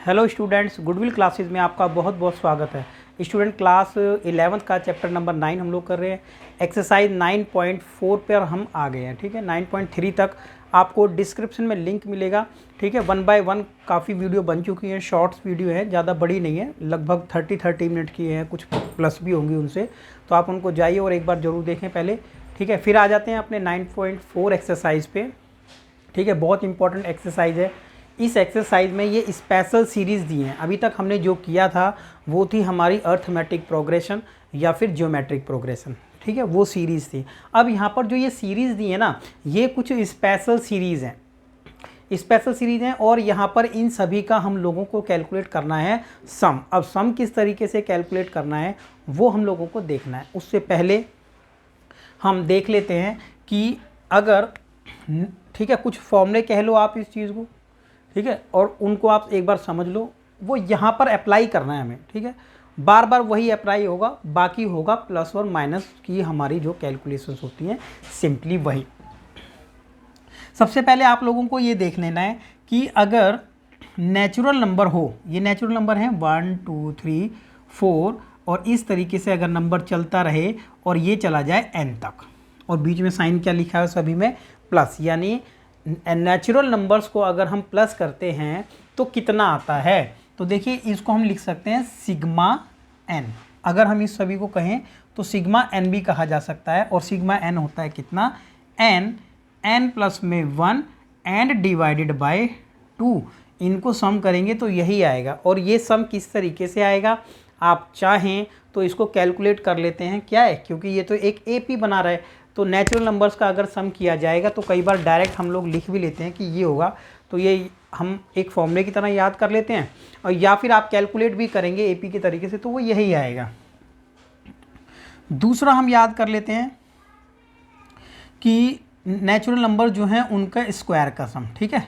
Hello students, goodwill classes में आपका बहुत बहुत स्वागत है। स्टूडेंट क्लास 11th का चैप्टर नंबर 9 हम लोग कर रहे हैं। एक्सरसाइज 9.4 पर हम आ गए हैं। ठीक है, 9.3 तक आपको डिस्क्रिप्शन में लिंक मिलेगा। ठीक है, 1 बाय 1 काफ़ी वीडियो बन चुकी हैं, शॉर्ट्स वीडियो है, ज़्यादा बड़ी नहीं है, लगभग 30 मिनट की है, कुछ प्लस भी होंगी उनसे, तो आप उनको जाइए और एक बार ज़रूर देखें पहले। ठीक है, फिर आ जाते हैं अपने 9.4 एक्सरसाइज पे। ठीक है, बहुत इंपॉर्टेंट एक्सरसाइज है। इस एक्सरसाइज में ये स्पेशल सीरीज़ दी हैं। अभी तक हमने जो किया था वो थी हमारी अर्थमेटिक प्रोग्रेशन या फिर ज्योमेट्रिक प्रोग्रेशन। ठीक है, वो सीरीज़ थी। अब यहाँ पर जो ये सीरीज़ दी है ना, ये कुछ स्पेशल सीरीज़ हैं, स्पेशल सीरीज़ हैं, और यहाँ पर इन सभी का हम लोगों को कैलकुलेट करना है सम। अब सम किस तरीके से कैलकुलेट करना है वो हम लोगों को देखना है। उससे पहले हम देख लेते हैं कि अगर, ठीक है, कुछ फॉर्मूले कह लो आप इस चीज़ को, ठीक है, और उनको आप एक बार समझ लो, वो यहाँ पर अप्लाई करना है हमें। ठीक है, बार बार वही अप्लाई होगा, बाकी होगा प्लस और माइनस की हमारी जो कैलकुलेशंस होती हैं, सिंपली वही। सबसे पहले आप लोगों को ये देख लेना है कि अगर नेचुरल नंबर हो, ये नेचुरल नंबर है 1 2 3 4, और इस तरीके से अगर नंबर चलता रहे और ये चला जाए n तक, और बीच में साइन क्या लिखा है सभी में, प्लस, यानी नेचुरल नंबर्स को अगर हम प्लस करते हैं तो कितना आता है। तो देखिए, इसको हम लिख सकते हैं सिग्मा n। अगर हम इस सभी को कहें तो सिग्मा n भी कहा जा सकता है, और सिग्मा n होता है कितना, n प्लस में 1 एंड डिवाइडेड बाय 2। इनको सम करेंगे तो यही आएगा। और ये सम किस तरीके से आएगा, आप चाहें तो इसको कैलकुलेट कर लेते हैं। क्या है, क्योंकि ये तो एक AP बना रहा है, तो नेचुरल नंबर्स का अगर सम किया जाएगा तो कई बार डायरेक्ट हम लोग लिख भी लेते हैं कि ये होगा, तो ये हम एक फॉर्मूले की तरह याद कर लेते हैं, और या फिर आप कैलकुलेट भी करेंगे AP के तरीके से तो वो यही आएगा। दूसरा हम याद कर लेते हैं कि नेचुरल नंबर जो हैं उनका स्क्वायर का सम। ठीक है,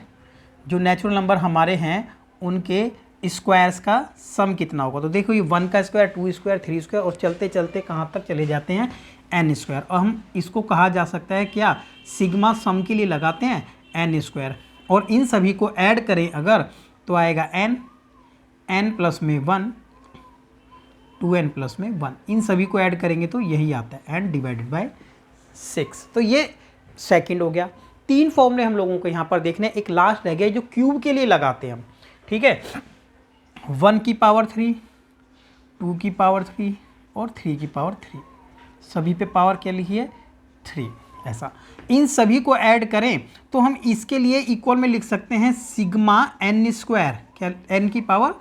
जो नेचुरल नंबर हमारे हैं उनके स्क्वायर्स का सम कितना होगा। तो देखो, ये 1 का स्क्वायर, 2 स्क्वायर, 3 स्क्वायर, और चलते चलते कहाँ तक चले जाते हैं, n स्क्वायर। और हम इसको कहा जा सकता है क्या, सिग्मा सम के लिए लगाते हैं n स्क्वायर, और इन सभी को ऐड करें अगर तो आएगा n प्लस में 1, 2n प्लस में 1। इन सभी को ऐड करेंगे तो यही आता है n डिवाइडेड बाय 6। तो ये सेकंड हो गया। 3 फॉर्मूले हम लोगों को यहाँ पर देखने, एक लास्ट रह गया जो क्यूब के लिए लगाते हैं हम। ठीक है, 1 की पावर 3, 2 की पावर 3 और 3 की पावर 3, सभी पे पावर क्या लिखी है, 3। ऐसा इन सभी को ऐड करें तो हम इसके लिए इक्वल में लिख सकते हैं सिग्मा n स्क्वायर, क्या, n की पावर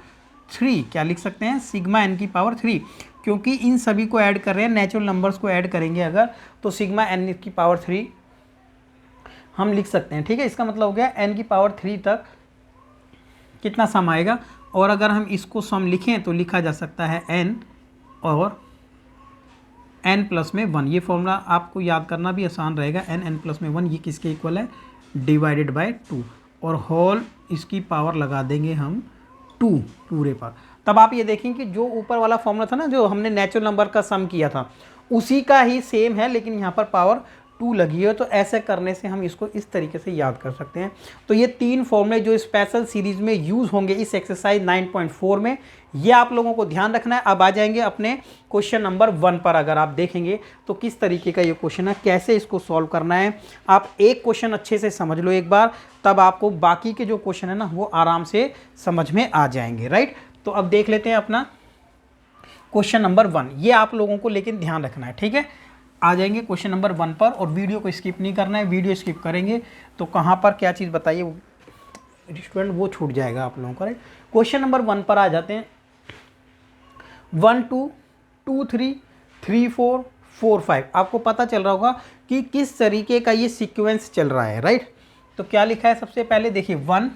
3, क्या लिख सकते हैं, सिग्मा n की पावर 3, क्योंकि इन सभी को ऐड कर रहे हैं, नेचुरल नंबर्स को ऐड करेंगे अगर, तो सिग्मा n की पावर 3 हम लिख सकते हैं। ठीक है, इसका मतलब हो गया n की पावर 3 तक कितना सम आएगा। और अगर हम इसको सम लिखें तो लिखा जा सकता है n और n प्लस में 1। ये फॉर्मूला आपको याद करना भी आसान रहेगा, n प्लस में 1, ये किसके इक्वल है, डिवाइडेड बाय 2, और होल इसकी पावर लगा देंगे हम 2 पूरे पर। तब आप ये देखें कि जो ऊपर वाला फॉर्मूला था ना, जो हमने नेचुरल नंबर का सम किया था, उसी का ही सेम है, लेकिन यहाँ पर पावर 2 लगी है। तो ऐसे करने से हम इसको इस तरीके से याद कर सकते हैं। तो ये 3 फॉर्मूले जो स्पेशल सीरीज में यूज़ होंगे इस एक्सरसाइज 9.4 में, ये आप लोगों को ध्यान रखना है। अब आ जाएंगे अपने क्वेश्चन नंबर 1 पर। अगर आप देखेंगे तो किस तरीके का ये क्वेश्चन है, कैसे इसको सॉल्व करना है। आप एक क्वेश्चन अच्छे से समझ लो एक बार, तब आपको बाकी के जो क्वेश्चन है ना वो आराम से समझ में आ जाएंगे। राइट, तो अब देख लेते हैं अपना क्वेश्चन नंबर 1। ये आप लोगों को लेकिन ध्यान रखना है। ठीक है, आ जाएंगे क्वेश्चन नंबर 1 पर, और वीडियो को स्किप नहीं करना है। वीडियो स्किप करेंगे तो कहाँ पर क्या चीज़ बताइए स्टूडेंट, वो छूट जाएगा आप लोगों का। राइट, क्वेश्चन नंबर 1 पर आ जाते हैं। 1 2 2 3 3 4 4 5, आपको पता चल रहा होगा कि किस तरीके का ये सीक्वेंस चल रहा है। राइट, तो क्या लिखा है, सबसे पहले देखिए 1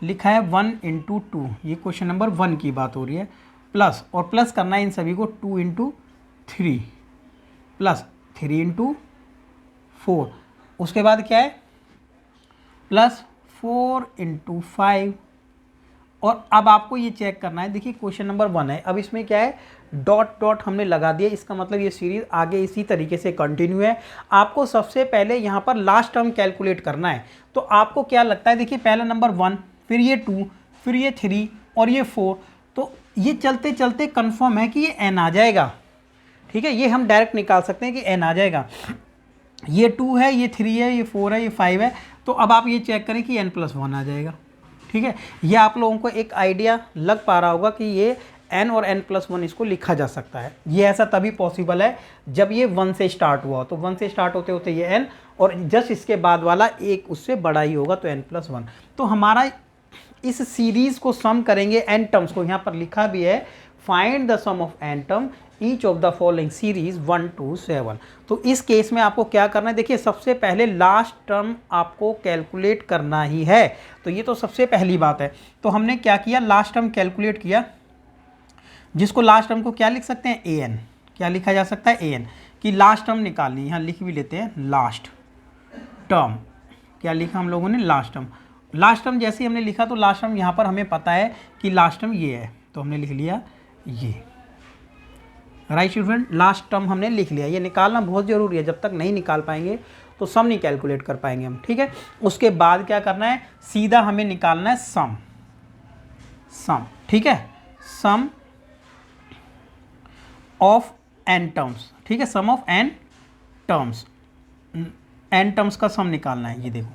लिखा है, 1 × 2, ये क्वेश्चन नंबर 1 की बात हो रही है, प्लस, और प्लस करना है इन सभी को 2 × 3 प्लस 3 × 4, उसके बाद क्या है, प्लस 4 × 5। और अब आपको ये चेक करना है, देखिए क्वेश्चन नंबर 1 है, अब इसमें क्या है, डॉट डॉट हमने लगा दिया, इसका मतलब ये सीरीज आगे इसी तरीके से कंटिन्यू है। आपको सबसे पहले यहाँ पर लास्ट टर्म कैलकुलेट करना है। तो आपको क्या लगता है, देखिए पहला नंबर 1, फिर ये 2, फिर ये 3 और ये 4, तो ये चलते चलते कंफर्म है कि ये n आ जाएगा। ठीक है, ये हम डायरेक्ट निकाल सकते हैं कि n आ जाएगा। ये 2 है, ये 3 है, ये 4 है, ये 5 है, तो अब आप ये चेक करें कि n+1 आ जाएगा। ठीक है, ये आप लोगों को एक आइडिया लग पा रहा होगा कि ये n और n+1 इसको लिखा जा सकता है। ये ऐसा तभी पॉसिबल है जब ये 1 से स्टार्ट हुआ, तो 1 से स्टार्ट होते होते ये n, और जस्ट इसके बाद वाला एक उससे बड़ा ही होगा, तो n+1। तो हमारा इस सीरीज को सम करेंगे n टर्म्स को, यहाँ पर लिखा भी है find the sum of n term each of the following series 1 to 7। तो इस केस में आपको क्या करना है, देखिए सबसे पहले लास्ट टर्म आपको कैलकुलेट करना ही है, तो ये तो सबसे पहली बात है। तो हमने क्या किया, लास्ट टर्म कैलकुलेट किया, जिसको लास्ट टर्म को क्या लिख सकते हैं, an, क्या लिखा जा सकता है, an, कि लास्ट टर्म निकालनी, यहाँ लिख भी लेते हैं लास्ट टर्म। क्या लिखा हम लोगों ने, लास्ट टर्म। लास्ट टर्म जैसे ही हमने लिखा तो लास्ट टर्म यहाँ पर हमें पता है कि लास्ट टर्म ये है, तो हमने लिख लिया ये, राइट स्टूडेंट, लास्ट टर्म हमने लिख लिया। ये निकालना बहुत ज़रूरी है, जब तक नहीं निकाल पाएंगे तो सम नहीं कैलकुलेट कर पाएंगे हम। ठीक है, उसके बाद क्या करना है, सीधा हमें निकालना है सम, ठीक है, सम ऑफ n टर्म्स। ठीक है, sum of n terms, n terms का सम निकालना है, ये देखो।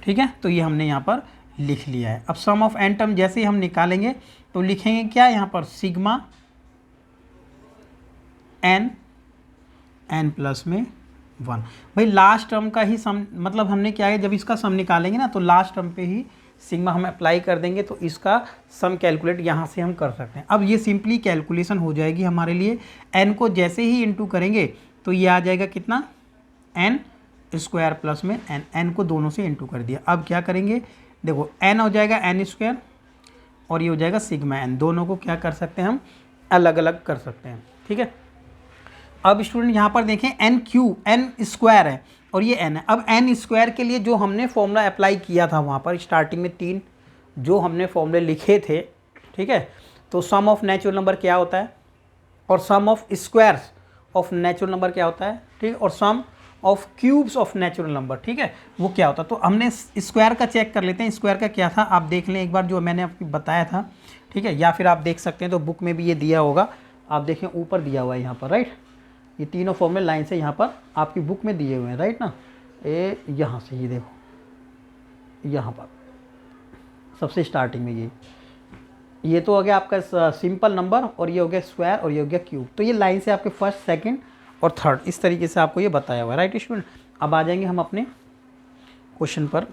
ठीक है, तो ये हमने यहाँ पर लिख लिया है। अब सम ऑफ n टर्म जैसे ही हम निकालेंगे तो लिखेंगे क्या यहाँ पर, सिग्मा n+1। भाई लास्ट टर्म का ही सम, मतलब हमने क्या है, जब इसका सम निकालेंगे ना तो लास्ट टर्म पे ही सिग्मा हम अप्लाई कर देंगे, तो इसका सम कैलकुलेट यहाँ से हम कर सकते हैं। अब ये सिंपली कैलकुलेशन हो जाएगी हमारे लिए, n को जैसे ही इंटू करेंगे तो ये आ जाएगा कितना, n² प्लस में n को दोनों से इंटू कर दिया। अब क्या करेंगे, देखो n हो जाएगा n² और ये हो जाएगा सिग्मा n, दोनों को क्या कर सकते हैं हम, अलग अलग कर सकते हैं। ठीक है, अब स्टूडेंट यहाँ पर देखें n² है और ये n है। अब n² के लिए जो हमने फॉर्मूला अप्लाई किया था वहाँ पर स्टार्टिंग में 3 जो हमने फॉर्मूले लिखे थे, ठीक है, तो सम ऑफ नेचुरल नंबर क्या होता है और sum of squares of natural number क्या होता है, ठीक है, और sum of cubes of natural number, ठीक है, वो क्या होता है। तो हमने स्क्वायर का चेक कर लेते हैं, स्क्वायर का क्या था आप देख लें एक बार, जो मैंने आपको बताया था। ठीक है, या फिर आप देख सकते हैं तो बुक में भी ये दिया होगा, आप देखें ऊपर दिया हुआ है यहाँ पर, राइट, ये तीनों फॉर्मूले लाइन से यहाँ पर आपकी बुक में दिए हुए हैं, राइट ना, ये यहाँ से ये देखो यहाँ पर सबसे स्टार्टिंग में ये तो हो गया आपका सिंपल नंबर, और ये हो गया स्क्वायर, और ये हो गया क्यूब। तो ये लाइन से आपके फर्स्ट, सेकंड और थर्ड इस तरीके से आपको ये बताया हुआ है, राइट स्टूडेंट। अब आ जाएंगे हम अपने क्वेश्चन पर।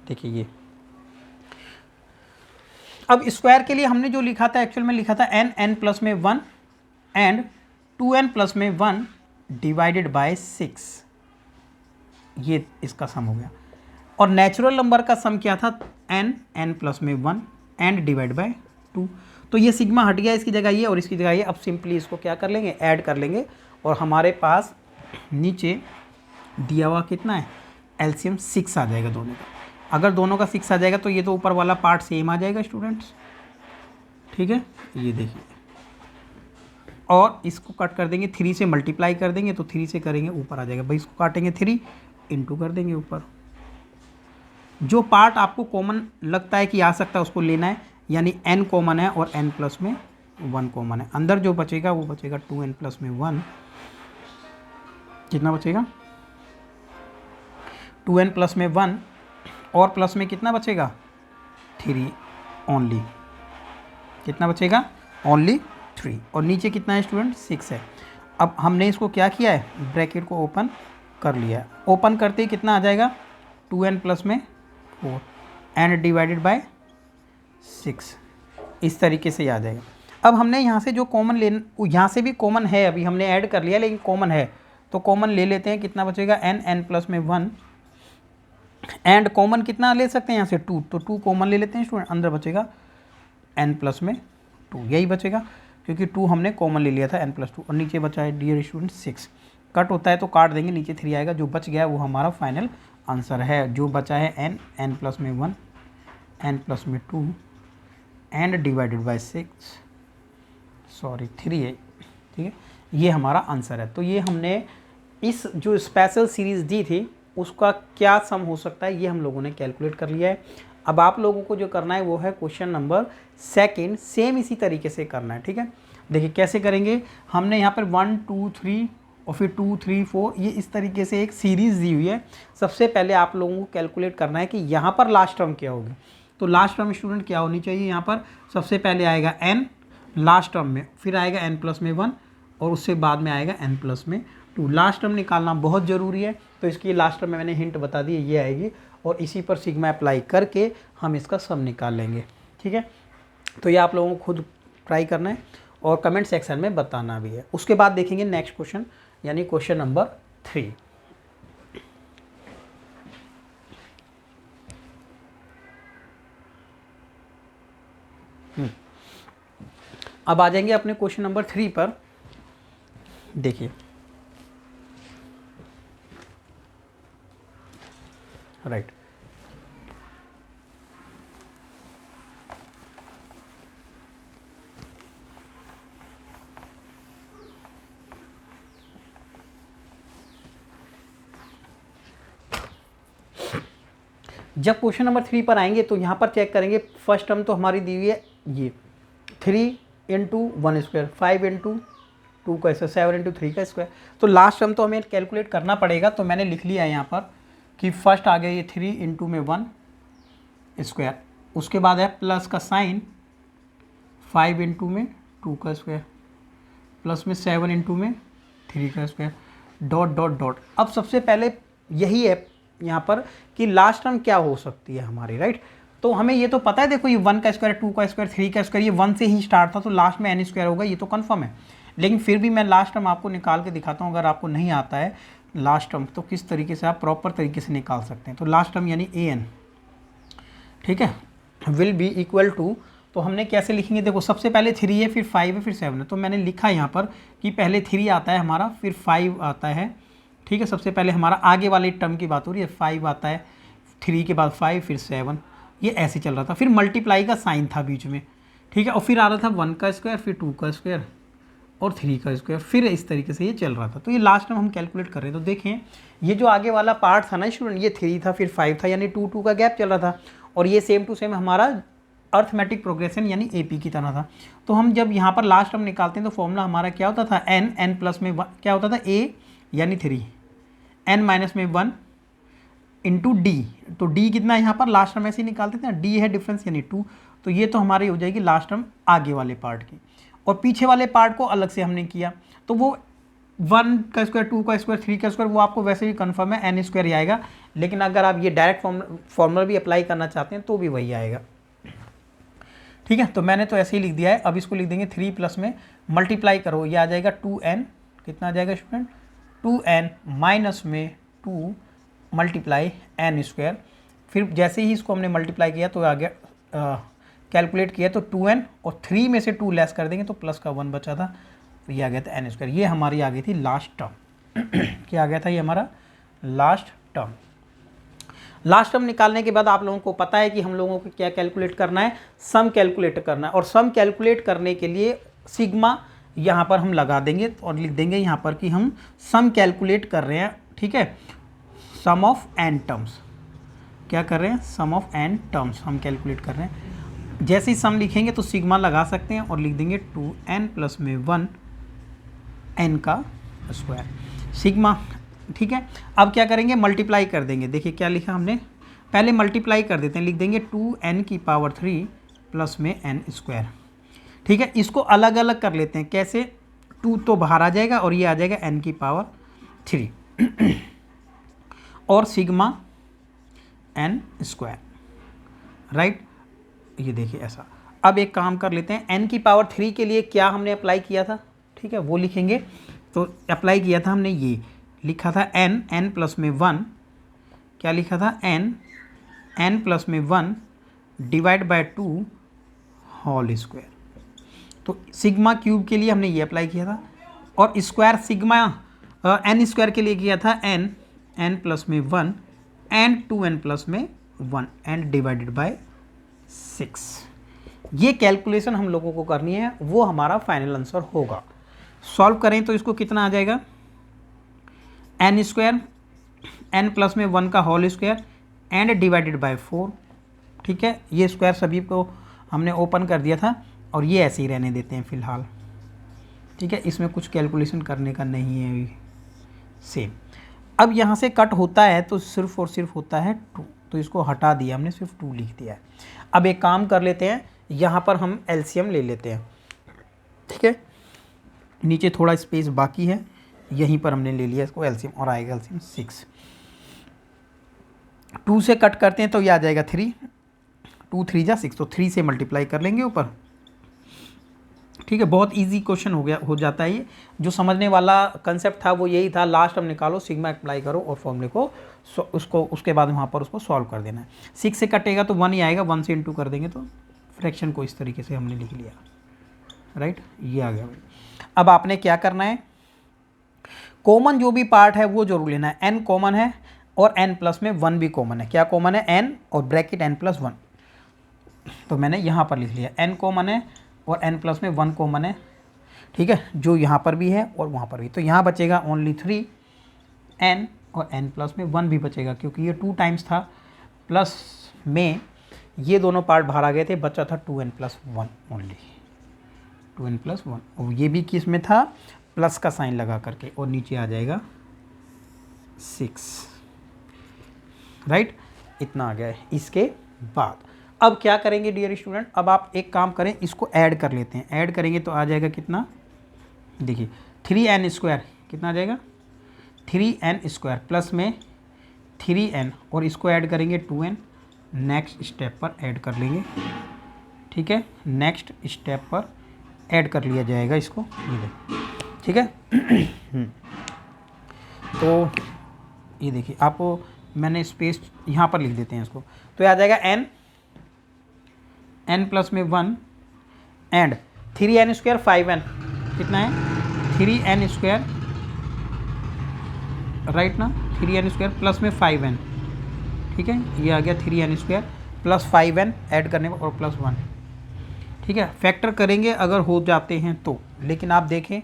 देखिए ये अब स्क्वायर के लिए हमने जो लिखा था, एक्चुअल में लिखा था n+1 and 2n+1 divided by 6, ये इसका सम हो गया। और नेचुरल नंबर का सम क्या था, n+1 एंड डिवाइड बाय 2। तो ये सिग्मा हट गया, इसकी जगह ये और इसकी जगह ये। अब सिंपली इसको क्या कर लेंगे, ऐड कर लेंगे, और हमारे पास नीचे दिया हुआ कितना है, एलसीएम 6 आ जाएगा दोनों का। अगर दोनों का 6 आ जाएगा तो ये तो ऊपर वाला पार्ट सेम आ जाएगा स्टूडेंट्स, ठीक है, ये देखिए। और इसको कट कर देंगे, 3 से मल्टीप्लाई कर देंगे तो 3 से करेंगे ऊपर आ जाएगा। भाई इसको काटेंगे 3 इंटू कर देंगे ऊपर। जो पार्ट आपको कॉमन लगता है कि आ सकता है उसको लेना है, यानी n कॉमन है और n+1 कॉमन है। अंदर जो बचेगा वो बचेगा 2n+1, कितना बचेगा 2n+1, और प्लस में कितना बचेगा 3 ओनली, कितना बचेगा ओनली 3, और नीचे कितना है स्टूडेंट 6 है। अब हमने इसको क्या किया है, ब्रैकेट को ओपन कर लिया है। ओपन करते ही कितना आ जाएगा 2n+4 एंड डिवाइडेड बाय 6, इस तरीके से आ जाएगा। अब हमने यहाँ से जो कॉमन ले, यहाँ से भी कॉमन है, अभी हमने ऐड कर लिया लेकिन कॉमन है, तो कॉमन ले लेते हैं। कितना बचेगा n+1 एंड कॉमन कितना ले सकते हैं यहाँ से 2, तो 2 कॉमन ले लेते हैं स्टूडेंट, अंदर बचेगा n+2, यही बचेगा क्योंकि 2 हमने कॉमन ले लिया था n+2, और नीचे बचा है डियर स्टूडेंट 6। कट होता है तो काट देंगे, नीचे 3 आएगा, जो बच गया वो हमारा फाइनल आंसर है। जो बचा है n+1 n+2 and divided bye 6, sorry 3 है, ठीक है, ये हमारा आंसर है। तो ये हमने इस जो स्पेशल सीरीज़ दी थी उसका क्या सम हो सकता है ये हम लोगों ने कैलकुलेट कर लिया है। अब आप लोगों को जो करना है वो है क्वेश्चन नंबर सेकंड, सेम इसी तरीके से करना है, ठीक है। देखिए कैसे करेंगे, हमने यहाँ पर 1 2 3 और फिर 2 3 4 ये इस तरीके से एक सीरीज़ दी हुई है। सबसे पहले आप लोगों को कैलकुलेट करना है कि यहाँ पर लास्ट टर्म क्या होगी। तो लास्ट टर्म स्टूडेंट क्या होनी चाहिए, यहाँ पर सबसे पहले आएगा n लास्ट टर्म में, फिर आएगा n+1 और उससे बाद में आएगा n+2। लास्ट टर्म निकालना बहुत ज़रूरी है, तो इसकी लास्ट टर्म में मैंने हिंट बता दी, ये आएगी और इसी पर सिग्मा अप्लाई करके हम इसका सम निकाल लेंगे, ठीक है। तो ये आप लोगों को खुद ट्राई करना है और कमेंट सेक्शन में बताना भी है। उसके बाद देखेंगे नेक्स्ट क्वेश्चन, यानी क्वेश्चन नंबर 3। अब आ जाएंगे अपने क्वेश्चन नंबर 3 पर। देखिए राइट, जब क्वेश्चन नंबर 3 पर आएंगे तो यहाँ पर चेक करेंगे। फर्स्ट टर्म तो हमारी दी हुई है ये 3 × 1² 5 × 2 का स्क्वायर 7 × 3 का स्क्वायर। तो लास्ट टर्म तो हमें कैलकुलेट करना पड़ेगा, तो मैंने लिख लिया है यहाँ पर कि फर्स्ट आ गया ये 3 × में 1², उसके बाद है प्लस का साइन 5 × में 2 का स्क्वायर प्लस में 7 × में 3 का स्क्वायर डॉट डॉट डॉट। अब सबसे पहले यही है यहाँ पर कि लास्ट टर्म क्या हो सकती है हमारी, राइट। तो हमें ये तो पता है, देखो ये 1 का स्क्वायर 2 का स्क्वायर 3 का स्क्वायर, ये 1 से ही स्टार्ट था तो लास्ट में n² होगा, ये तो कन्फर्म है। लेकिन फिर भी मैं लास्ट टर्म आपको निकाल के दिखाता हूँ, अगर आपको नहीं आता है लास्ट टर्म तो किस तरीके से आप प्रॉपर तरीके से निकाल सकते हैं। तो लास्ट टर्म यानी an, ठीक है, विल बी इक्वल टू, तो हमने कैसे लिखेंगे, देखो सबसे पहले 3 है, फिर 5 है, फिर 7 है। तो मैंने लिखा यहाँ पर कि पहले 3 आता है हमारा, फिर 5 आता है, ठीक है। सबसे पहले हमारा आगे वाले टर्म की बात हो रही है, 5 आता है, 3 के बाद 5 फिर 7, ये ऐसे चल रहा था। फिर मल्टीप्लाई का साइन था बीच में, ठीक है, और फिर आ रहा था 1 का स्क्वायर, फिर 2 का स्क्वायर और 3 का स्क्वायर, फिर इस तरीके से ये चल रहा था। तो ये लास्ट में हम कैलकुलेट कर रहे हैं। तो देखें ये जो आगे वाला पार्ट था ना स्टूडेंट, ये 3 था फिर 5 था, यानी 2 2 का गैप चल रहा था, और ये सेम टू सेम हमारा अर्थमेटिक प्रोग्रेशन यानी AP की तरह था। तो हम जब यहाँ पर लास्ट टर्म निकालते हैं तो फॉर्मूला हमारा क्या होता था, n प्लस में क्या होता था a यानी 3, n माइनस में 1 इंटू d। तो d कितना है यहाँ पर लास्ट टर्म ऐसे ही निकालते थे ना, d है डिफरेंस यानी 2। तो ये तो हमारी हो जाएगी लास्ट टर्म आगे वाले पार्ट की, और पीछे वाले पार्ट को अलग से हमने किया तो वो 1 का स्क्वायर 2 का स्क्वायर 3 का स्क्वायर वो आपको वैसे भी कंफर्म है n² ही आएगा। लेकिन अगर आप ये डायरेक्ट फॉर्मूला भी अप्लाई करना चाहते हैं तो भी वही आएगा, ठीक है। तो मैंने तो ऐसे ही लिख दिया है। अब इसको लिख देंगे 3 प्लस में मल्टीप्लाई करो, ये आ जाएगा 2n, कितना आ जाएगा स्टूडेंट, 2n माइनस में 2 मल्टीप्लाई n²। फिर जैसे ही इसको हमने मल्टीप्लाई किया तो आ गया, कैलकुलेट किया तो 2n और 3 में से 2 लेस कर देंगे तो प्लस का 1 बचा था, ये आ गया था n²। ये हमारी आ गई थी लास्ट टर्म क्या आ गया था ये हमारा लास्ट टर्म। लास्ट टर्म निकालने के बाद आप लोगों को पता है कि हम लोगों को क्या कैलकुलेट करना है, सम कैलकुलेट करना है। और सम कैलकुलेट करने के लिए सिग्मा यहाँ पर हम लगा देंगे और लिख देंगे यहाँ पर कि हम सम कैलकुलेट कर रहे हैं, ठीक है, सम ऑफ n टर्म्स। क्या कर रहे हैं, सम ऑफ n टर्म्स हम कैलकुलेट कर रहे हैं। जैसे ही सम लिखेंगे तो सिग्मा लगा सकते हैं और लिख देंगे 2n प्लस में 1 n का स्क्वायर सिग्मा, ठीक है। अब क्या करेंगे, मल्टीप्लाई कर देंगे। देखिए क्या लिखा हमने, पहले मल्टीप्लाई कर देते हैं, लिख देंगे 2n की पावर 3 प्लस में n², ठीक है। इसको अलग अलग कर लेते हैं, कैसे, 2 तो बाहर आ जाएगा और ये आ जाएगा n की पावर 3 और सिग्मा n², राइट। ये देखिए ऐसा। अब एक काम कर लेते हैं, n की पावर 3 के लिए क्या हमने अप्लाई किया था, ठीक है, वो लिखेंगे। तो अप्लाई किया था हमने, ये लिखा था n प्लस में 1, क्या लिखा था, n प्लस में 1 डिवाइड बाय 2 होल स्क्वायर। तो सिग्मा क्यूब के लिए हमने ये अप्लाई किया था, और स्क्वायर सिग्मा n² के लिए किया था n प्लस में 1 एंड 2n प्लस में 1 एंड डिवाइडेड बाय 6। ये कैलकुलेशन हम लोगों को करनी है, वो हमारा फाइनल आंसर होगा। सॉल्व करें तो इसको कितना आ जाएगा, n² n प्लस में 1 का whole square and divided by 4, ठीक है, ये स्क्वायर सभी को हमने ओपन कर दिया था और ये ऐसे ही रहने देते हैं फ़िलहाल, ठीक है, इसमें कुछ कैलकुलेशन करने का नहीं है अभी। सेम अब यहाँ से कट होता है तो सिर्फ और सिर्फ होता है 2, तो इसको हटा दिया हमने, सिर्फ 2 लिख दिया है। अब एक काम कर लेते हैं, यहाँ पर हम एलसीएम ले लेते हैं, ठीक है, नीचे थोड़ा स्पेस बाकी है, यहीं पर हमने ले लिया इसको एलसीएम और आएगा एलसीएम 6। 2 से कट करते हैं तो ये आ जाएगा 3, 2 3 जा 6, तो 3 से मल्टीप्लाई कर लेंगे ऊपर, ठीक है। बहुत इजी क्वेश्चन हो जाता है ये। जो समझने वाला कंसेप्ट था वो यही था, लास्ट टर्म निकालो, सिग्मा अप्लाई करो और फॉर्मूले को उसके बाद वहाँ पर उसको सॉल्व कर देना है। 6 से कटेगा तो 1 ही आएगा, 1 से इंटू कर देंगे तो फ्रैक्शन को इस तरीके से हमने लिख लिया, राइट, ये आ गया भाई। अब आपने क्या करना है, कॉमन जो भी पार्ट है वो जरूर लेना है। n कॉमन है और n प्लस में 1 भी कॉमन है। क्या कॉमन है? n और ब्रैकेट n प्लस 1, तो मैंने यहाँ पर लिख लिया n कॉमन है और n प्लस में 1 कॉमन है, ठीक है, जो यहाँ पर भी है और वहाँ पर भी। तो यहाँ बचेगा ओनली 3 n और n प्लस में 1 भी बचेगा, क्योंकि ये 2 टाइम्स था, प्लस में ये दोनों पार्ट बाहर आ गए थे, बचा था 2n plus 1 only, 2n plus 1, और ये भी किस में था, प्लस का साइन लगा करके, और नीचे आ जाएगा 6, राइट, इतना आ गया है। इसके बाद अब क्या करेंगे डियर स्टूडेंट, अब आप एक काम करें, इसको ऐड कर लेते हैं। ऐड करेंगे तो आ जाएगा कितना, देखिए 3n स्क्वायर कितना आ जाएगा, 3n स्क्वायर प्लस में 3n और इसको ऐड करेंगे 2n, नेक्स्ट स्टेप पर ऐड कर लेंगे, ठीक है, नेक्स्ट स्टेप पर ऐड कर लिया जाएगा इसको, ये देखिए, ठीक है। तो ये देखिए, आपको मैंने स्पेस यहाँ पर लिख देते हैं इसको, तो ये आ जाएगा n प्लस में 1 एंड 3n स्क्वायर 5n, कितना है 3n स्क्वायर, राइट ना, 3n स्क्वायर प्लस में 5n, ठीक है, ये आ गया 3n square plus 5n add करने में और प्लस 1, ठीक है। फैक्टर करेंगे अगर हो जाते हैं तो, लेकिन आप देखें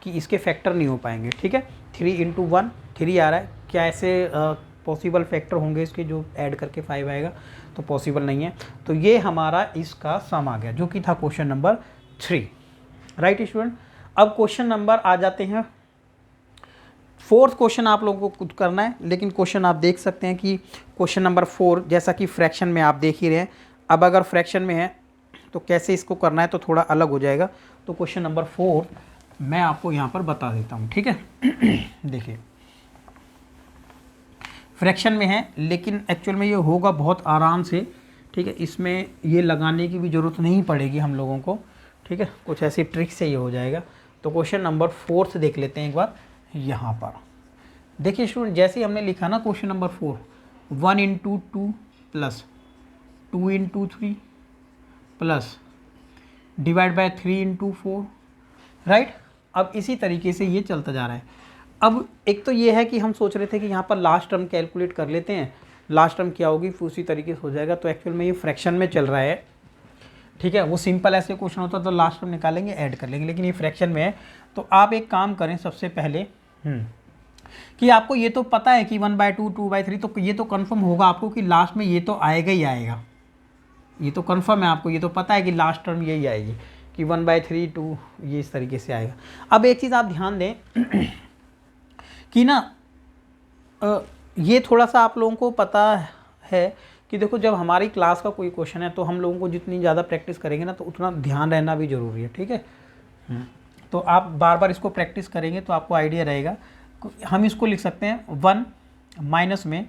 कि इसके फैक्टर नहीं हो पाएंगे, ठीक है। 3 इंटू 1 3 आ रहा है, क्या ऐसे पॉसिबल फैक्टर होंगे इसके जो ऐड करके 5 आएगा, तो पॉसिबल नहीं है। तो ये हमारा इसका सम आ गया, जो कि था क्वेश्चन नंबर 3, राइट स्टूडेंट। अब क्वेश्चन नंबर आ जाते हैं 4th क्वेश्चन, आप लोगों को कुछ करना है, लेकिन क्वेश्चन आप देख सकते हैं कि क्वेश्चन नंबर 4 जैसा कि फ्रैक्शन में आप देख ही रहे हैं। अब अगर फ्रैक्शन में है तो कैसे इसको करना है तो थोड़ा अलग हो जाएगा। तो क्वेश्चन नंबर 4 मैं आपको यहाँ पर बता देता हूँ, ठीक है। देखिए फ्रैक्शन में है, लेकिन एक्चुअल में ये होगा बहुत आराम से, ठीक है, इसमें ये लगाने की भी ज़रूरत नहीं पड़ेगी हम लोगों को, ठीक है, कुछ ऐसी ट्रिक से ये हो जाएगा। तो क्वेश्चन नंबर 4 देख लेते हैं एक बार यहाँ पर। देखिए स्टूडेंट, जैसे ही हमने लिखा ना question number 4, 1 into 2 plus 2 into 3 plus divide by 3 into 4, right. अब इसी तरीके से ये चलता जा रहा है। अब एक तो ये है कि हम सोच रहे थे कि यहाँ पर लास्ट टर्म कैलकुलेट कर लेते हैं, लास्ट टर्म क्या होगी फिर उसी तरीके से हो जाएगा। तो एक्चुअल में ये फ्रैक्शन में चल रहा है, ठीक है। वो सिंपल ऐसे क्वेश्चन होता तो लास्ट टर्म निकालेंगे ऐड कर लेंगे, लेकिन ये फ्रैक्शन में है। तो आप एक काम करें सबसे पहले कि आपको ये तो पता है कि 1/2 2/3, तो ये तो कन्फर्म होगा आपको कि लास्ट में ये तो आएगा ही आएगा, ये तो कन्फर्म है आपको, ये तो पता है कि लास्ट टर्म यही आएगी कि 1/3 2, ये इस तरीके से आएगा। अब एक चीज़ आप ध्यान दें कि ना ये थोड़ा सा आप लोगों को पता है कि देखो, जब हमारी क्लास का कोई क्वेश्चन है तो हम लोगों को जितनी ज़्यादा प्रैक्टिस करेंगे ना तो उतना ध्यान रहना भी ज़रूरी है, ठीक है। तो आप बार बार इसको प्रैक्टिस करेंगे तो आपको आइडिया रहेगा। हम इसको लिख सकते हैं 1 माइनस में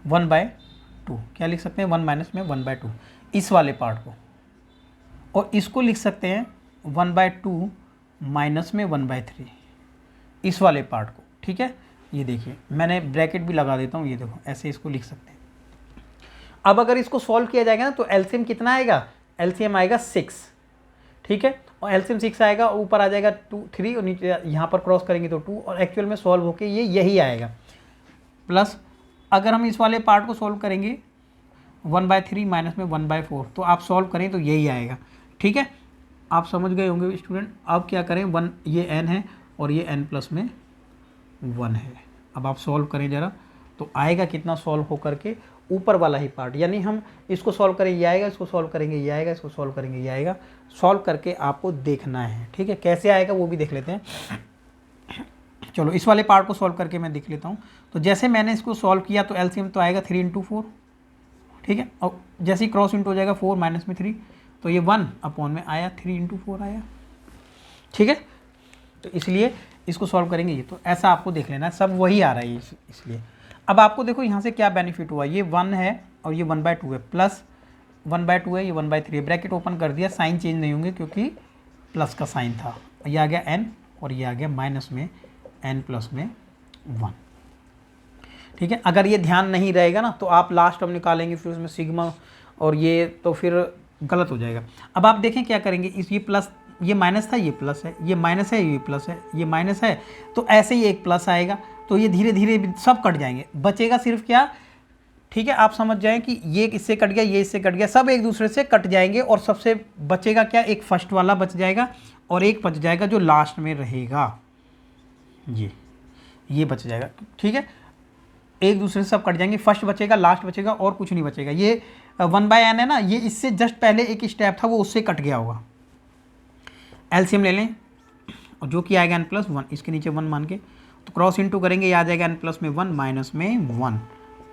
1/2, क्या लिख सकते हैं 1 माइनस में 1/2 इस वाले पार्ट को, और इसको लिख सकते हैं 1/2 माइनस में 1/3 इस वाले पार्ट को, ठीक है। ये देखिए मैंने ब्रैकेट भी लगा देता हूँ, ये देखो ऐसे इसको लिख सकते हैं। अब अगर इसको सॉल्व किया जाएगा ना तो एलसीएम कितना आएगा, एलसीएम आएगा 6, ठीक है, और एलसीएम 6 आएगा, ऊपर आ जाएगा 2 3 और नीचे यहाँ पर क्रॉस करेंगे तो 2, और एक्चुअल में सॉल्व होके ये यही आएगा। प्लस अगर हम इस वाले पार्ट को सॉल्व करेंगे 1/3 माइनस में 1/4, तो आप सॉल्व करें तो यही आएगा, ठीक है। आप समझ गए होंगे स्टूडेंट। अब क्या करें, 1 ये n है और ये n प्लस में 1 है। अब आप सॉल्व करें ज़रा, तो आएगा कितना सॉल्व होकर के ऊपर वाला ही पार्ट, यानी हम इसको सॉल्व करेंगे ये आएगा, इसको सॉल्व करेंगे ये आएगा, इसको सॉल्व करेंगे ये आएगा। सॉल्व करके आपको देखना है, ठीक है, कैसे आएगा वो भी देख लेते हैं। चलो इस वाले पार्ट को सॉल्व करके मैं देख लेता हूँ। तो जैसे मैंने इसको सॉल्व किया तो एलसीएम तो आएगा 3 × 4, ठीक है, और जैसे ही क्रॉस इंटू हो जाएगा 4 माइनस में 3, तो ये 1 अपॉन में आया 3 × 4 आया, ठीक है। तो इसलिए इसको सॉल्व करेंगे ये, तो ऐसा आपको देख लेना है, सब वही आ रहा है इसलिए। अब आपको देखो यहाँ से क्या बेनिफिट हुआ, ये 1 है और ये 1/2 है, प्लस 1/2 है, ये 1/3 है, ब्रैकेट ओपन कर दिया, साइन चेंज नहीं होंगे क्योंकि प्लस का साइन था, ये आ गया n और ये आ गया माइनस में n प्लस में 1, ठीक है। अगर ये ध्यान नहीं रहेगा ना तो आप लास्ट टर्म निकालेंगे, फिर उसमें सिग्मा और ये, तो फिर गलत हो जाएगा। अब आप देखें क्या करेंगे, इस ये प्लस, ये माइनस था, ये प्लस है, ये माइनस है, ये प्लस है, ये माइनस है, तो ऐसे ही एक प्लस आएगा, तो ये धीरे धीरे सब कट जाएंगे, बचेगा सिर्फ क्या, ठीक है, आप समझ जाएं कि ये इससे कट गया, ये इससे कट गया, सब एक दूसरे से कट जाएंगे और सबसे बचेगा क्या, एक फर्स्ट वाला बच जाएगा और एक बच जाएगा जो लास्ट में रहेगा, ये बच जाएगा, ठीक है। एक दूसरे से सब कट जाएंगे, फर्स्ट बचेगा, लास्ट बचेगा और कुछ नहीं बचेगा। ये 1/n है ना, ये इससे जस्ट पहले एक स्टेप था वो उससे कट गया होगा। एलसीएम ले लें और जो कि आएगा n+1, इसके नीचे 1 मान के, तो क्रॉस इंटू करेंगे, ये आ जाएगा n+1 माइनस में 1,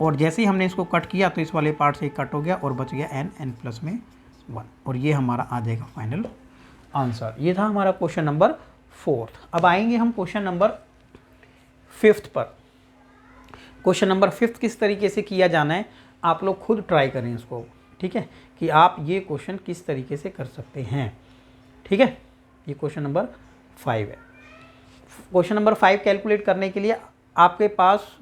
और जैसे ही हमने इसको कट किया तो इस वाले पार्ट से कट हो गया और बच गया n+1, और ये हमारा आ जाएगा फाइनल आंसर। ये था हमारा क्वेश्चन नंबर 4। अब आएंगे हम क्वेश्चन नंबर 5 पर। क्वेश्चन नंबर 5 किस तरीके से किया जाना है आप लोग खुद ट्राई करें इसको, ठीक है, कि आप ये क्वेश्चन किस तरीके से कर सकते हैं, ठीक है। ये क्वेश्चन नंबर 5 है। क्वेश्चन नंबर 5 कैलकुलेट करने के लिए आपके पास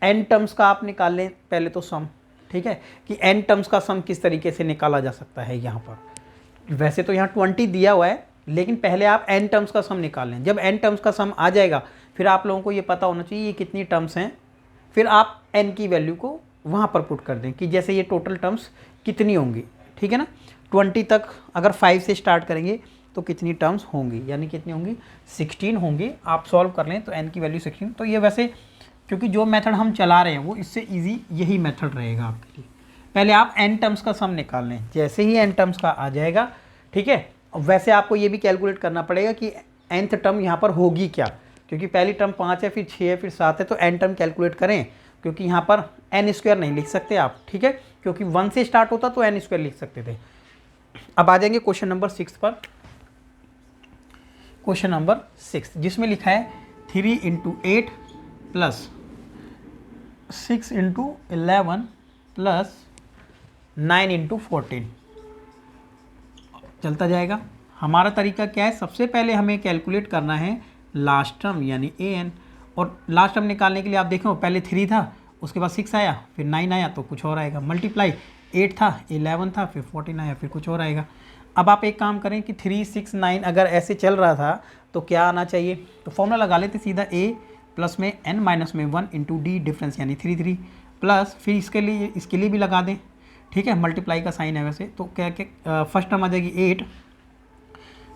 n टर्म्स का आप निकाल लें पहले तो सम, ठीक है, कि n टर्म्स का सम किस तरीके से निकाला जा सकता है। यहाँ पर वैसे तो यहाँ 20 दिया हुआ है, लेकिन पहले आप n टर्म्स का सम निकाल लें। जब n टर्म्स का सम आ जाएगा फिर आप लोगों को ये पता होना चाहिए ये कितनी टर्म्स हैं, फिर आप n की वैल्यू को वहाँ पर पुट कर दें कि जैसे ये टोटल टर्म्स कितनी होंगी, ठीक है ना। 20 तक अगर 5 से स्टार्ट करेंगे तो कितनी टर्म्स होंगी, यानी कितनी होंगी, 16 होंगी। आप सॉल्व कर लें तो n की वैल्यू 16, तो ये वैसे क्योंकि जो मेथड हम चला रहे हैं वो इससे इजी यही मेथड रहेगा आपके लिए। पहले आप n टर्म्स का सम निकाल लें, जैसे ही n टर्म्स का आ जाएगा, ठीक है। वैसे आपको ये भी कैलकुलेट करना पड़ेगा कि nth टर्म यहाँ पर होगी क्या, क्योंकि पहली टर्म 5 है, फिर 6 है, फिर 7 है, तो n टर्म कैलकुलेट करें, क्योंकि यहाँ पर n² नहीं लिख सकते आप, ठीक है, क्योंकि 1 से स्टार्ट होता तो n² लिख सकते थे। अब आ जाएंगे क्वेश्चन नंबर 6 पर। क्वेश्चन नंबर 6 जिसमें लिखा है 3 × 8 प्लस 6 × 11 प्लस 9 × 14 चलता जाएगा। हमारा तरीका क्या है, सबसे पहले हमें कैलकुलेट करना है लास्ट टर्म यानी an, और लास्ट टर्म निकालने के लिए आप देखो पहले 3 था, उसके बाद 6 आया, फिर 9 आया तो कुछ और आएगा, मल्टीप्लाई 8 था, 11 था, फिर 14 आया, फिर कुछ और आएगा। अब आप एक काम करें कि 3, 6, 9 अगर ऐसे चल रहा था तो क्या आना चाहिए, तो फॉर्मूला लगा लेते सीधा, a प्लस में n-1 इंटू d डिफरेंस यानी 3 3 प्लस, फिर इसके लिए भी लगा दें, ठीक है, मल्टीप्लाई का साइन है वैसे, तो क्या क्या फर्स्ट टर्म आ जाएगी 8,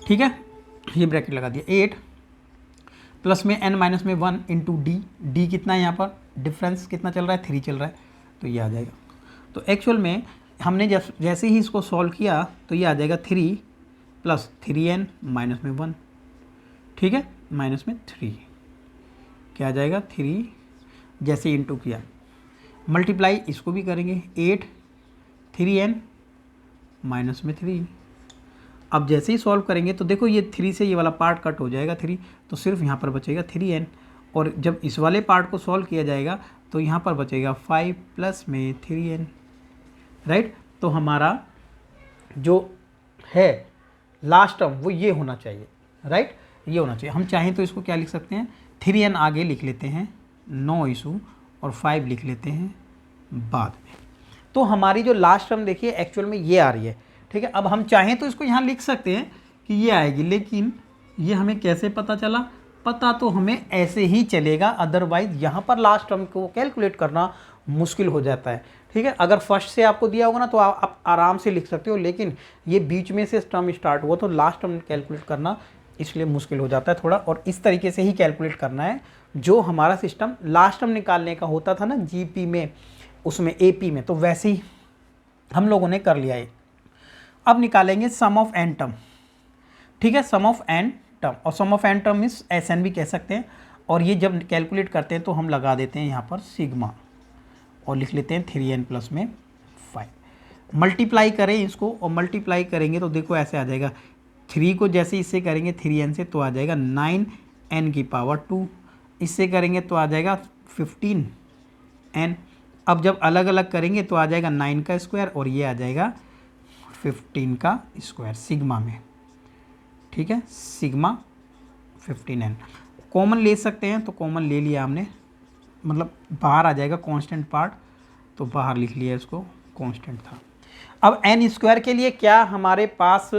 ठीक है, ये ब्रैकेट लगा दिया, 8 प्लस में n-1 इंटू डी कितना है यहाँ पर, डिफरेंस कितना चल रहा है, 3 चल रहा है, तो ये आ जाएगा। तो एक्चुअल में हमने जैसे ही इसको सॉल्व किया तो ये आ जाएगा 3 प्लस 3n माइनस में 1, ठीक है, माइनस में 3, क्या आ जाएगा 3, जैसे इंटू किया, मल्टीप्लाई इसको भी करेंगे 8 3n माइनस में 3। अब जैसे ही सॉल्व करेंगे तो देखो ये 3 से ये वाला पार्ट कट हो जाएगा 3, तो सिर्फ यहाँ पर बचेगा 3n, और जब इस वाले पार्ट को सॉल्व किया जाएगा तो यहाँ पर बचेगा 5 प्लस में 3n, राइट। तो हमारा जो है लास्ट टर्म वो ये होना चाहिए, राइट, ये होना चाहिए। हम चाहें तो इसको क्या लिख सकते हैं, 3n आगे लिख लेते हैं, नो इशू, और 5 लिख लेते हैं बाद में। तो हमारी जो लास्ट टर्म देखिए एक्चुअल में ये आ रही है, ठीक है। अब हम चाहें तो इसको यहाँ लिख सकते हैं कि ये आएगी, लेकिन ये हमें कैसे पता चला, पता तो हमें ऐसे ही चलेगा, अदरवाइज यहाँ पर लास्ट टर्म को कैलकुलेट करना मुश्किल हो जाता है, ठीक है। अगर फर्स्ट से आपको दिया होगा ना तो आप आराम से लिख सकते हो, लेकिन ये बीच में से टर्म स्टार्ट हुआ तो लास्ट टर्म कैलकुलेट करना इसलिए मुश्किल हो जाता है थोड़ा, और इस तरीके से ही कैलकुलेट करना है जो हमारा सिस्टम लास्ट टर्म निकालने का होता था ना जीपी में, उसमें एपी में, तो वैसे ही हम लोगों ने कर लिया है। अब निकालेंगे सम ऑफ एन टर्म, ठीक है, सम ऑफ एन टर्म, और सम ऑफ एन टर्म इस एस एन भी कह सकते हैं। और ये जब कैलकुलेट करते हैं तो हम लगा देते हैं यहाँ पर सिग्मा और लिख लेते हैं 3n प्लस में 5। मल्टीप्लाई करें इसको, और मल्टीप्लाई करेंगे तो देखो ऐसे आ जाएगा, 3 को जैसे इससे करेंगे 3n से तो आ जाएगा 9n की पावर 2, इससे करेंगे तो आ जाएगा 15n। अब जब अलग अलग करेंगे तो आ जाएगा 9 का स्क्वायर और ये आ जाएगा 15 का स्क्वायर सिग्मा में, ठीक है, सिग्मा 15n। कॉमन ले सकते हैं तो कॉमन ले लिया हमने, मतलब बाहर आ जाएगा कांस्टेंट पार्ट, तो बाहर लिख लिया इसको, कांस्टेंट था। अब एन स्क्वायर के लिए क्या हमारे पास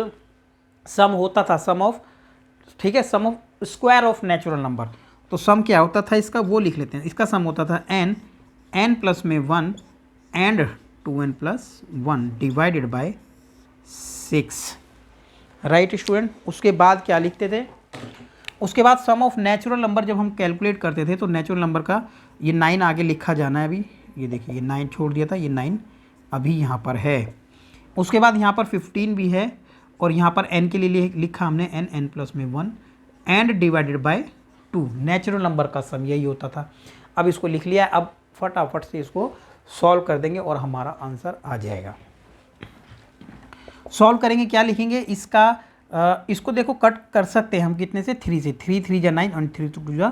सम होता था, सम ऑफ, ठीक है, sum of square of natural number. तो सम क्या होता था इसका वो लिख लेते हैं। इसका सम होता था n प्लस में 1 and 2n plus 1 divided by 6, right student. उसके बाद क्या लिखते थे, उसके बाद सम ऑफ नेचुरल नंबर जब हम कैलकुलेट करते थे तो नेचुरल नंबर का ये 9 आगे लिखा जाना है। अभी ये देखिए ये 9 छोड़ दिया था, ये 9 अभी यहाँ पर है। उसके बाद यहाँ पर 15 भी है और यहाँ पर n के लिए लिखा हमने n प्लस में 1 and divided bye 2, natural number का सम यही होता था। अब इसको लिख लिया, अब फटाफट से इसको सॉल्व कर देंगे और हमारा आंसर आ जाएगा। सॉल्व करेंगे, क्या लिखेंगे इसका, इसको देखो कट कर सकते हैं हम कितने से, 3 से, 3 3 जा 9 और 3 2 जा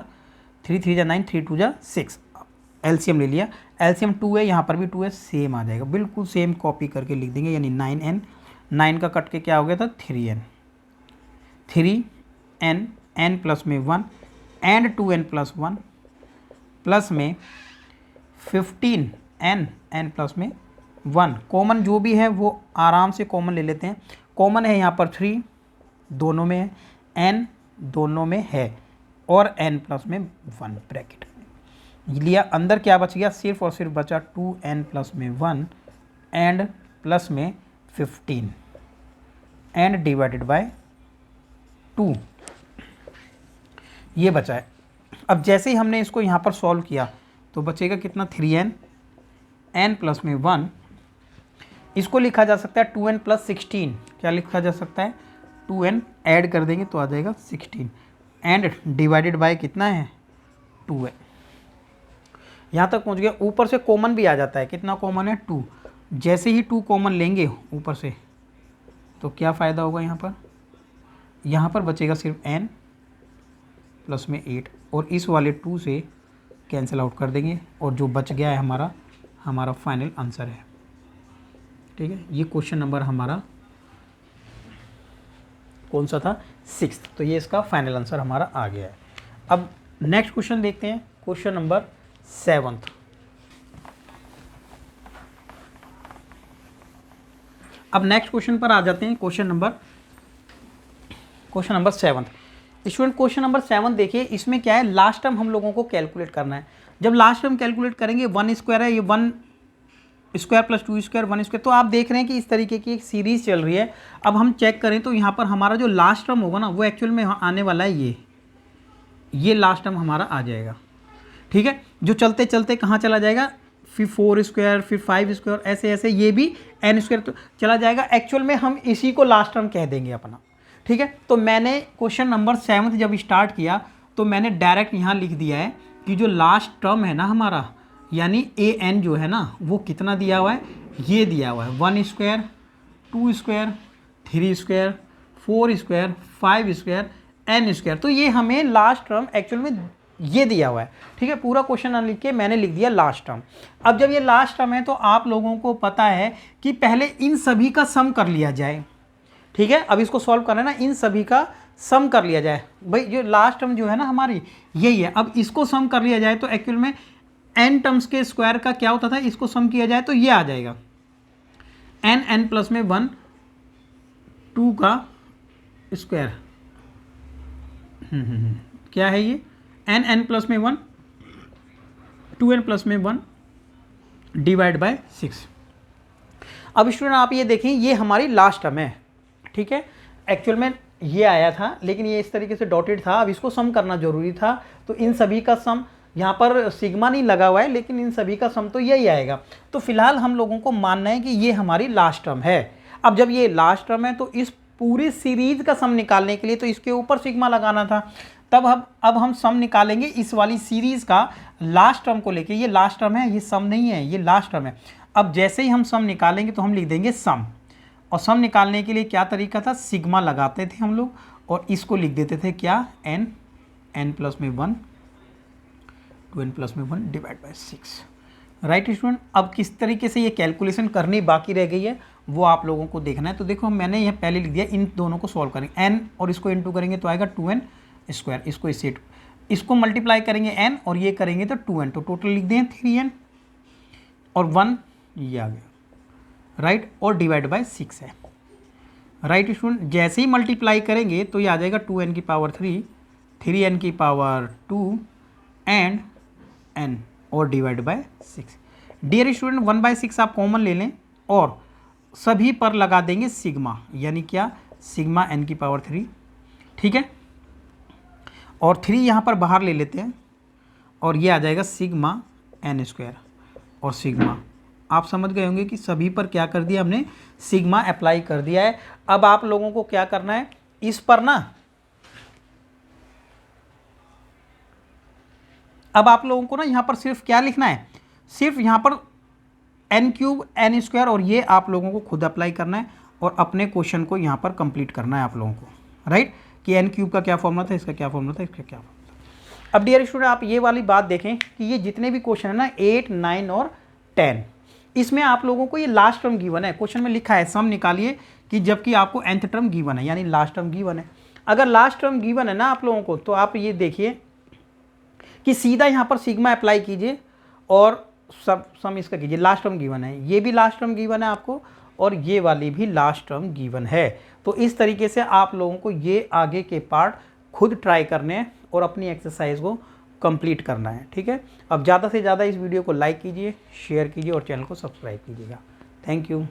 3 3 जा 9 3 2 जा 6, एलसीएम ले लिया, एलसीएम 2 है, यहाँ पर भी 2 है, सेम आ जाएगा, बिल्कुल सेम कॉपी करके लिख देंगे, यानी 9n, 9 का कट के क्या हो गया था 3n, 3n, n प्लस में 1 एंड 2n प्लस 1 प्लस में 15n, n प्लस में 1, कॉमन जो भी है वो आराम से कॉमन ले लेते हैं। कॉमन है यहाँ पर 3 दोनों में है, n दोनों में है, और n प्लस में 1 ब्रैकेट में लिया। अंदर क्या बच गया, सिर्फ और सिर्फ बचा 2n प्लस में 1 एंड प्लस में 15 एंड डिवाइडेड बाय 2, ये बचा है। अब जैसे ही हमने इसको यहाँ पर सॉल्व किया तो बचेगा कितना, 3n, n प्लस में 1, इसको लिखा जा सकता है 2n प्लस 16, क्या लिखा जा सकता है 2n ऐड कर देंगे तो आ जाएगा 16 एंड डिवाइडेड बाय कितना है 2 है। यहाँ तक पहुँच गया। ऊपर से कॉमन भी आ जाता है, कितना कॉमन है 2, जैसे ही 2 कॉमन लेंगे ऊपर से तो क्या फ़ायदा होगा, यहाँ पर बचेगा सिर्फ n प्लस में 8 और इस वाले 2 से कैंसिल आउट कर देंगे और जो बच गया है हमारा फाइनल आंसर है, ठीक है। ये क्वेश्चन नंबर हमारा कौन सा था, 6, तो ये इसका फाइनल आंसर हमारा आ गया है। अब नेक्स्ट क्वेश्चन देखते हैं, क्वेश्चन नंबर 7। अब नेक्स्ट क्वेश्चन पर आ जाते हैं, question number 7। Student question number 7 देखिए, इसमें क्या है, लास्ट टर्म हम लोगों को कैलकुलेट करना है। जब लास्ट टर्म कैलकुलेट करेंगे 1 स्क्वायर है, ये 1 स्क्वायर प्लस 2 स्क्वायर 1 स्क्वायर, तो आप देख रहे हैं कि इस तरीके की एक सीरीज चल रही है। अब हम चेक करें तो यहाँ पर हमारा जो लास्ट टर्म होगा ना वो एक्चुअल में आने वाला है, ये लास्ट टर्म हमारा आ जाएगा, ठीक है। जो चलते चलते कहाँ चला जाएगा, फिर 4 स्क्वायर, फिर 5 स्क्वायर, ऐसे ऐसे ये भी n स्क्वायर तो चला जाएगा। एक्चुअल में हम इसी को लास्ट टर्म कह देंगे अपना, ठीक है। तो मैंने क्वेश्चन नंबर 7 जब स्टार्ट किया तो मैंने डायरेक्ट यहाँ लिख दिया है कि जो लास्ट टर्म है ना हमारा, यानी an जो है ना वो कितना दिया हुआ है, ये दिया हुआ है 1 square 2 square 3 square 4 square 5 square n square. तो ये हमें लास्ट टर्म एक्चुअल में ये दिया हुआ है, ठीक है। पूरा क्वेश्चन ना लिख के मैंने लिख दिया लास्ट टर्म। अब जब ये लास्ट टर्म है तो आप लोगों को पता है कि पहले इन सभी का सम कर लिया जाए, ठीक है। अब इसको सॉल्व करना है ना, इन सभी का सम कर लिया जाए। भाई जो लास्ट टर्म जो है ना हमारी यही है, अब इसको सम कर लिया जाए तो एक्चुअल में n टर्म्स के स्क्वायर का क्या होता था, इसको सम किया जाए तो ये आ जाएगा n प्लस में 1 2 का स्क्वायर, क्या है ये n प्लस में 1 2n प्लस में 1 डिवाइड बाय 6। अब स्टूडेंट आप ये देखें, ये हमारी लास्ट टर्म है, ठीक है। एक्चुअल में ये आया था, लेकिन ये इस तरीके से डॉटेड था। अब इसको सम करना जरूरी था, तो इन सभी का सम, यहाँ पर सिग्मा नहीं लगा हुआ है लेकिन इन सभी का सम तो यही आएगा। तो फिलहाल हम लोगों को मानना है कि ये हमारी लास्ट टर्म है। अब जब ये लास्ट टर्म है तो इस पूरी सीरीज का सम निकालने के लिए तो इसके ऊपर सिग्मा लगाना था। तब अब हम सम निकालेंगे इस वाली सीरीज का लास्ट टर्म को लेके। ये लास्ट टर्म है, ये सम नहीं है, ये लास्ट टर्म है। अब जैसे ही हम सम निकालेंगे तो हम लिख देंगे सम, और सम निकालने के लिए क्या तरीका था, सिग्मा लगाते थे हम लोग और इसको लिख देते थे क्या, एन, एन प्लस में 1, 2n प्लस में 1 डिवाइड बाई 6। राइट स्टूडेंट, अब किस तरीके से ये कैलकुलेशन करनी बाकी रह गई है वो आप लोगों को देखना है। तो देखो मैंने यह पहले लिख दिया, इन दोनों को सॉल्व करेंगे, n और इसको इंटू करेंगे तो आएगा 2n स्क्वायर, इसको इससे इसको मल्टीप्लाई करेंगे n और ये करेंगे तो 2n, तो टोटल लिख दें 3n और 1 ये आ गया, राइट, और डिवाइड बाय 6 है। राइट स्टूडेंट, जैसे ही मल्टीप्लाई करेंगे तो ये आ जाएगा 2n की पावर 3, 3n की पावर 2 एंड n और डिवाइड बाय 6। डियर स्टूडेंट 1/6 आप कॉमन ले लें और सभी पर लगा देंगे सिग्मा, यानी क्या, सिग्मा n की पावर 3, ठीक है, और 3 यहाँ पर बाहर ले लेते हैं और ये आ जाएगा सिग्मा n स्क्वायर और सिग्मा। आप समझ गए होंगे कि सभी पर क्या कर दिया हमने, सिग्मा अप्लाई कर दिया है। अब आप लोगों को क्या करना है, इस पर ना, अब आप लोगों को ना यहाँ पर सिर्फ क्या लिखना है, सिर्फ यहाँ पर n³ n स्क्वायर और ये आप लोगों को खुद अप्लाई करना है और अपने क्वेश्चन को यहाँ पर कंप्लीट करना है आप लोगों को, राइट, कि n³ का क्या फॉर्मूला था, इसका क्या फॉर्मूला था, इसका क्या फॉर्मूला था। अब डियर स्टूडेंट आप ये वाली बात देखें कि ये जितने भी क्वेश्चन है ना 8, 9 और 10, इसमें आप लोगों को ये लास्ट टर्म गिवन है। क्वेश्चन में लिखा है सम निकालिए कि जबकि आपको nth टर्म गिवन है, यानी लास्ट टर्म गिवन है। अगर लास्ट टर्म गिवन है ना आप लोगों को, तो आप ये देखिए कि सीधा यहाँ पर सिग्मा अप्लाई कीजिए और सब सम इसका कीजिए, लास्ट टर्म गिवन है, ये भी लास्ट टर्म गिवन है आपको और ये वाली भी लास्ट टर्म गिवन है। तो इस तरीके से आप लोगों को ये आगे के पार्ट खुद ट्राई करने हैं और अपनी एक्सरसाइज को कंप्लीट करना है, ठीक है। अब ज़्यादा से ज़्यादा इस वीडियो को लाइक कीजिए, शेयर कीजिए और चैनल को सब्सक्राइब कीजिएगा। Thank you.